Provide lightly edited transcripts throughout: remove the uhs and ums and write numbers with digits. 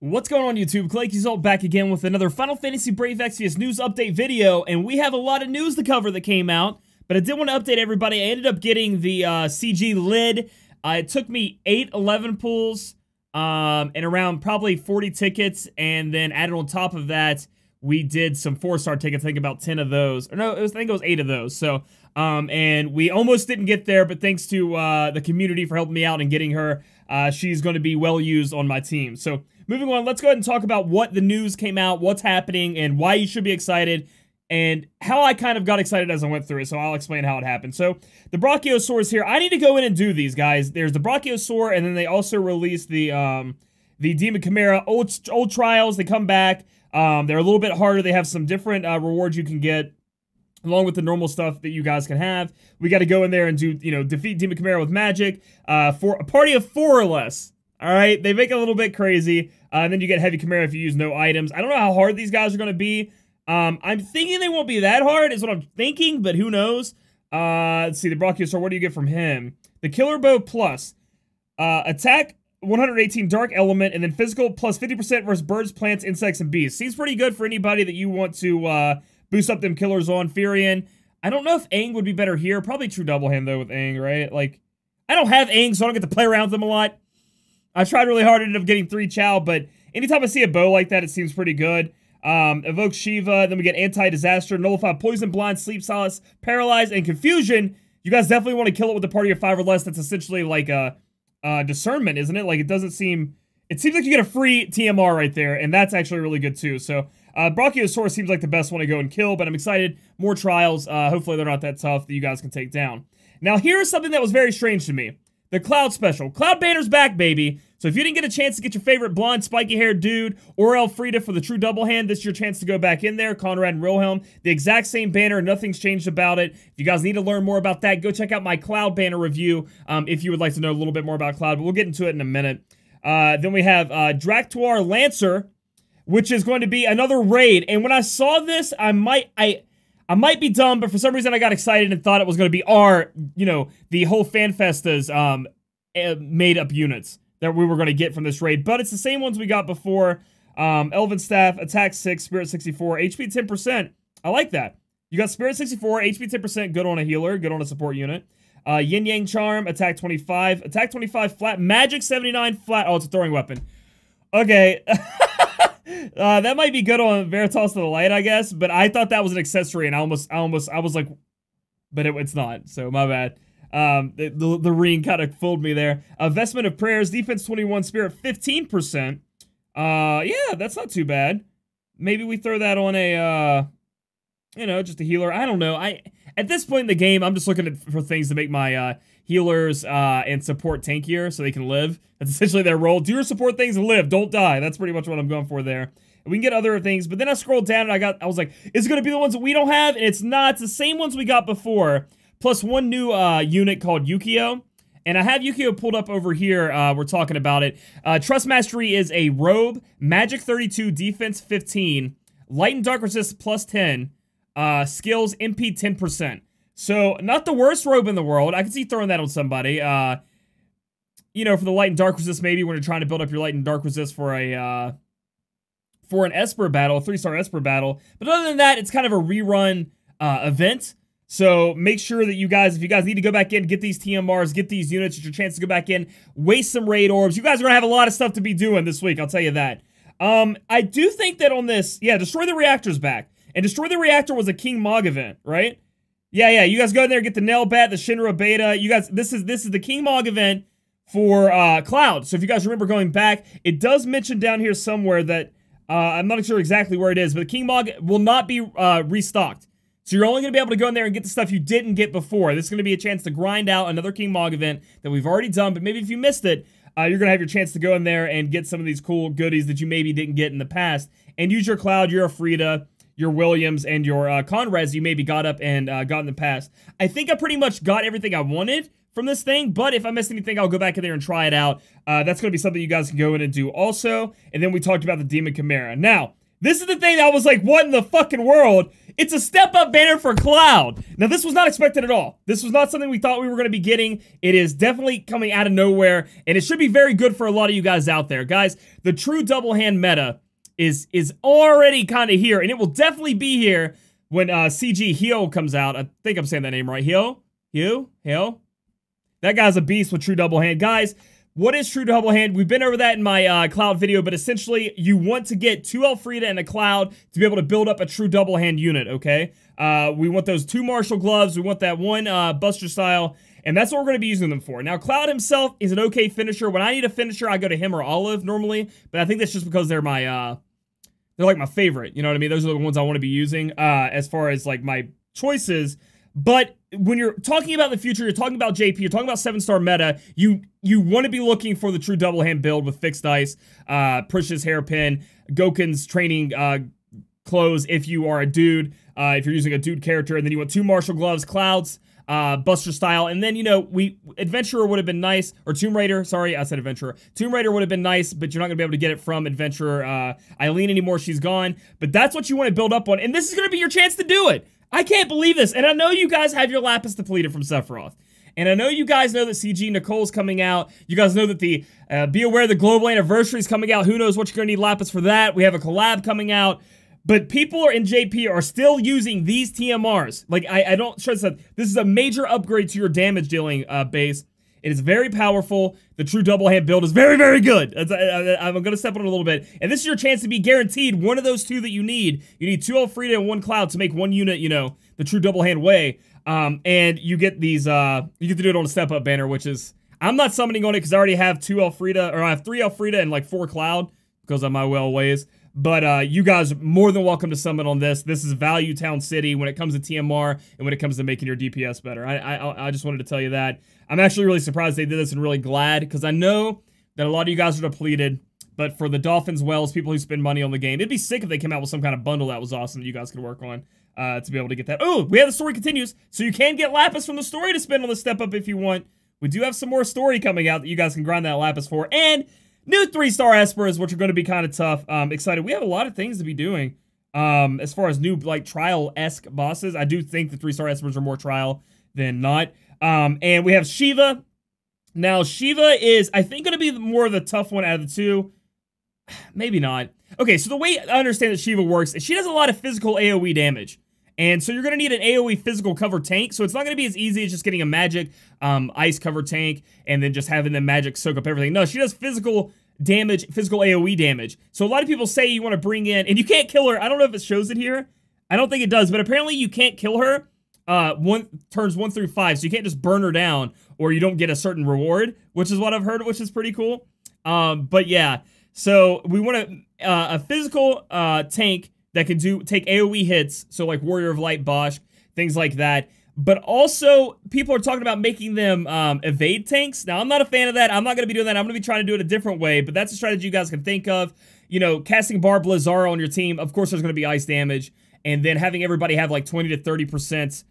What's going on YouTube? Claic Yuzolt back again with another Final Fantasy Brave Exvius news update video, and we have a lot of news to cover that came out, but I did want to update everybody. I ended up getting the CG lid. It took me 11 pulls, and around probably 40 tickets, and then added on top of that, we did some 4-star tickets, I think about 10 of those. Or no, I think it was 8 of those, so, and we almost didn't get there, but thanks to the community for helping me out and getting her, she's going to be well used on my team. So, moving on, let's go ahead and talk about what the news came out, what's happening, and why you should be excited, and how I kind of got excited as I went through it, so I'll explain how it happened. So, the Brachiosaurus here, I need to go in and do these, guys. There's the Brachiosaur, and then they also released the Demon Chimera old trials. They come back. They're a little bit harder. They have some different rewards you can get, along with the normal stuff that you guys can have. We got to go in there and do, defeat Demon Chimera with magic, for a party of 4 or less. Alright, they make it a little bit crazy, and then you get Heavy Chimera if you use no items. I don't know how hard these guys are going to be. I'm thinking they won't be that hard, is what I'm thinking, but who knows. Let's see, the Brachiosaur, what do you get from him? The Killer Bow Plus. Attack 118 Dark Element, and then Physical plus 50% versus birds, plants, insects, and beasts. Seems pretty good for anybody that you want to boost up them killers on. Furion. I don't know if Aang would be better here. Probably True Double Hand, though, with Aang, right? Like, I don't have Aang, so I don't get to play around with them a lot. I tried really hard, ended up getting 3 Chow, but anytime I see a bow like that, it seems pretty good. Evoke Shiva, then we get Anti-Disaster, Nullify Poison, Blind, Sleep, Solace, Paralyze, and Confusion. You guys definitely want to kill it with a party of 5 or less. That's essentially like a Discernment, isn't it? Like, it doesn't seem... It seems like you get a free TMR right there, and that's actually really good too. So, Brachiosaurus seems like the best one to go and kill, but I'm excited. More trials. Hopefully they're not that tough that you guys can take down. Now, here's something that was very strange to me. The Cloud Special. Cloud Banner's back, baby. So if you didn't get a chance to get your favorite blonde, spiky-haired dude or Elfrida for the True Double Hand, this is your chance to go back in there. Conrad and Wilhelm. The exact same banner. Nothing's changed about it. If you guys need to learn more about that, go check out my Cloud Banner review if you would like to know a little bit more about Cloud, but we'll get into it in a minute. Then we have Draktuar Lancer, which is going to be another raid. And when I saw this, I might be dumb, but for some reason I got excited and thought it was going to be the whole FanFesta's made-up units that we were going to get from this raid. But it's the same ones we got before. Elven Staff, Attack 6, Spirit 64, HP 10%. I like that. You got Spirit 64, HP 10%, good on a healer, good on a support unit. Yin Yang Charm, Attack 25, Attack 25 flat, Magic 79 flat. Oh, it's a throwing weapon. Okay. That might be good on Veritas to the Light, I guess, but I thought that was an accessory, and I was like, but it's not, so my bad. The ring kind of fooled me there. Vestment of Prayers, Defense 21, Spirit 15%. Yeah, that's not too bad. Maybe we throw that on a, just a healer. I don't know. At this point in the game, I'm just looking for things to make my, healers, and support tankier so they can live. That's essentially their role. Do your support things and live. Don't die. That's pretty much what I'm going for there. And we can get other things, but then I scrolled down and I was like, is it going to be the ones that we don't have? And it's not. It's the same ones we got before, plus one new, unit called Yukio. And I have Yukio pulled up over here. We're talking about it. Trust Mastery is a robe, Magic 32, Defense 15, Light and Dark Resist plus 10, skills MP 10%. So, not the worst robe in the world. I can see throwing that on somebody. For the Light and Dark Resist, maybe when you're trying to build up your Light and Dark Resist for a, for an Esper battle, a 3-star Esper battle. But other than that, it's kind of a rerun, event. So, make sure that you guys, if you guys need to go back in, get these TMRs, get these units, it's your chance to go back in, waste some raid orbs. You guys are going to have a lot of stuff to be doing this week, I'll tell you that. I do think that on this, yeah, Destroy the Reactor's back. And Destroy the Reactor was a King Mog event, right? Yeah, you guys go in there, get the Nail Bat, the Shinra Beta. You guys, this is the King Mog event for Cloud. So if you guys remember going back, it does mention down here somewhere that, I'm not sure exactly where it is, but the King Mog will not be restocked. So you're only going to be able to go in there and get the stuff you didn't get before. This is going to be a chance to grind out another King Mog event that we've already done, but maybe if you missed it, you're going to have your chance to go in there and get some of these cool goodies that you maybe didn't get in the past, and use your Cloud, your Elfrida, your Williams, and your Conrads you maybe got up and got in the past. I think I pretty much got everything I wanted from this thing, but if I missed anything, I'll go back in there and try it out. That's going to be something you guys can go in and do also. And then we talked about the Demon Chimera. Now, This is the thing that I was like, what in the fucking world? It's a step up banner for Cloud. Now, this was not expected at all. This was not something we thought we were going to be getting. It is definitely coming out of nowhere, and it should be very good for a lot of you guys out there. Guys, the true double hand meta is already kind of here, and it will definitely be here when CG Hyo comes out. I think I'm saying that name right. Hyo? That guy's a beast with true double hand. Guys, what is true double hand? We've been over that in my Cloud video, but essentially, you want to get 2 Elfrida and a Cloud to be able to build up a true double hand unit, okay? We want those 2 Martial Gloves. We want that 1 Buster Style, and that's what we're going to be using them for. Now, Cloud himself is an okay finisher. When I need a finisher, I go to him or Olive normally, but I think that's just because they're my, they're like my favorite, you know what I mean? Those are the ones I want to be using as far as like my choices. But when you're talking about the future, you're talking about JP, you're talking about 7-star meta, you want to be looking for the true double hand build with fixed ice, Prish's hairpin, Goken's training clothes if you are a dude, if you're using a dude character, and then you want 2 Martial Gloves, Clouds, Buster Style, and then, you know, Adventurer would have been nice, or Tomb Raider, sorry, I said Adventurer. Tomb Raider would have been nice, but you're not going to be able to get it from Adventurer Eileen anymore, she's gone, but that's what you want to build up on, and this is going to be your chance to do it. I can't believe this, and I know you guys have your Lapis depleted from Sephiroth, and I know you guys know that CG Nicole's coming out, you guys know that the, be aware the global anniversary is coming out, who knows what you're going to need Lapis for that, we have a collab coming out, but people in JP are still using these TMRs, like, I don't stress that, this is a major upgrade to your damage dealing base. It is very powerful. The true double hand build is very, very good. I'm going to step on it a little bit. And this is your chance to be guaranteed one of those 2 that you need. You need 2 Elfrida and 1 Cloud to make 1 unit, you know, the true double hand way. And you get these, you get to do it on a step up banner, which is, I'm not summoning on it because I already have 2 Elfrida, or I have 3 Elfrida and like 4 Cloud because of my well ways. But you guys are more than welcome to summon on this. This is Value Town City when it comes to TMR and when it comes to making your DPS better. I just wanted to tell you that. I'm actually really surprised they did this and really glad because I know that a lot of you guys are depleted. But for the Dolphins Wells, people who spend money on the game, it'd be sick if they came out with some kind of bundle that was awesome that you guys could work on to be able to get that. Oh, we have the story continues. So you can get Lapis from the story to spend on the step up if you want. We do have some more story coming out that you guys can grind that Lapis for. And new 3-star Espers, which are going to be kind of tough. Excited. We have a lot of things to be doing. As far as new, like, trial-esque bosses, I do think the 3-star Espers are more trial than not. And we have Shiva. Now, Shiva is, I think, going to be more of the tough one out of the 2. Maybe not. Okay, so the way I understand that Shiva works is she does a lot of physical AoE damage. And so you're going to need an AoE physical cover tank. So it's not going to be as easy as just getting a magic ice cover tank and then just having the magic soak up everything. No, she does physical damage, physical AoE damage. So a lot of people say you want to bring in, and you can't kill her. I don't know if it shows it here. I don't think it does, but apparently you can't kill her turns 1 through 5. So you can't just burn her down or you don't get a certain reward, which is what I've heard, which is pretty cool. But yeah, so we want a physical tank that can take AoE hits, so like Warrior of Light, Bosch, things like that. But also, people are talking about making them evade tanks. Now, I'm not a fan of that. I'm not going to be doing that. I'm going to be trying to do it a different way, but that's a strategy you guys can think of. You know, casting Barb Lazaro on your team, of course there's going to be ice damage, and then having everybody have like 20 to 30%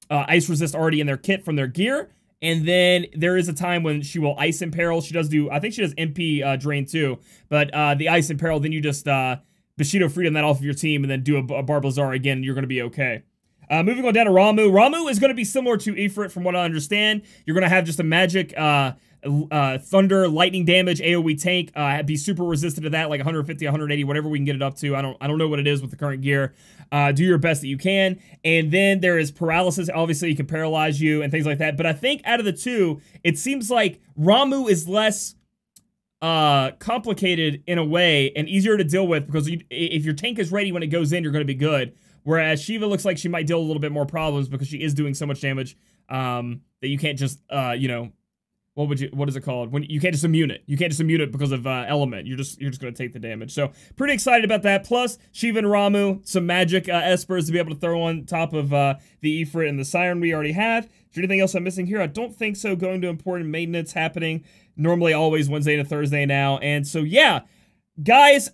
ice resist already in their kit from their gear. And then there is a time when she will Ice Imperil. She does do, I think she does MP Drain too, but the Ice Imperil, then you just Bushido Freedom that off of your team and then do a Barb Lazar again, and you're going to be okay. Moving on down to Ramu. Ramu is going to be similar to Ifrit from what I understand. You're going to have just a magic thunder, lightning damage, AoE tank, be super resistant to that, like 150, 180, whatever we can get it up to. I don't know what it is with the current gear. Do your best that you can. And then there is paralysis. Obviously, you can paralyze you and things like that. But I think out of the 2, it seems like Ramu is less complicated in a way and easier to deal with because if your tank is ready when it goes in, you're going to be good. Whereas Shiva looks like she might deal a little bit more problems because she is doing so much damage that you can't just, you know, what is it called? When you can't just immune it. You can't just immune it because of element. You're just going to take the damage. So pretty excited about that. Plus Shiva and Ramu, some magic Espers to be able to throw on top of the Ifrit and the Siren we already have. Is there anything else I'm missing here? I don't think so. Going to important maintenance happening normally always Wednesday to Thursday now. And so yeah, guys,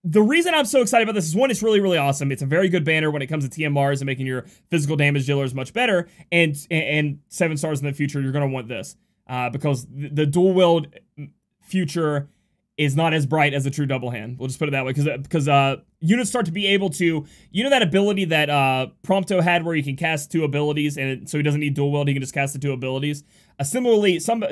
the reason I'm so excited about this is, one, it's really, really awesome. It's a very good banner when it comes to TMRs and making your physical damage dealers much better. And 7 stars in the future, you're going to want this. Because the dual wield future is not as bright as a true double hand. We'll just put it that way, because units start to be able to, you know that ability that Prompto had where you can cast 2 abilities, and so he doesn't need dual wield, he can just cast the 2 abilities. Similarly, some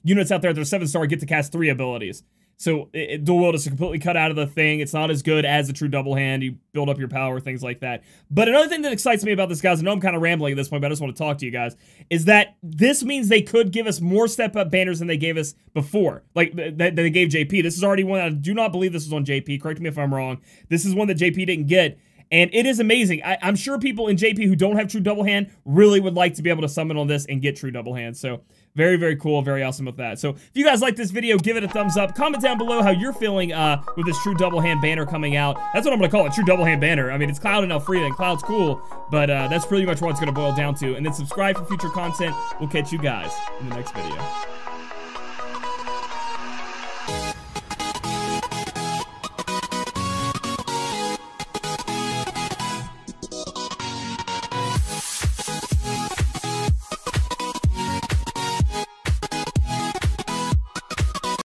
units out there that are 7-star get to cast 3 abilities. So dual wield is completely cut out of the thing. It's not as good as a true double hand. You build up your power, things like that. But another thing that excites me about this, guys, I know I'm kind of rambling at this point, but I just want to talk to you guys, is that this means they could give us more step-up banners than they gave us before. Like, that they gave JP. This is already one, I do not believe this was on JP. Correct me if I'm wrong. This is one that JP didn't get. And it is amazing. I'm sure people in JP who don't have true double hand really would like to be able to summon on this and get true double hand. So very, very cool. Very awesome with that. So if you guys like this video, give it a thumbs up. Comment down below how you're feeling with this true double hand banner coming out. That's what I'm going to call it, true double hand banner. I mean, it's Cloud and Elfrida, and Cloud's cool, but that's pretty much what it's going to boil down to. And then subscribe for future content. We'll catch you guys in the next video.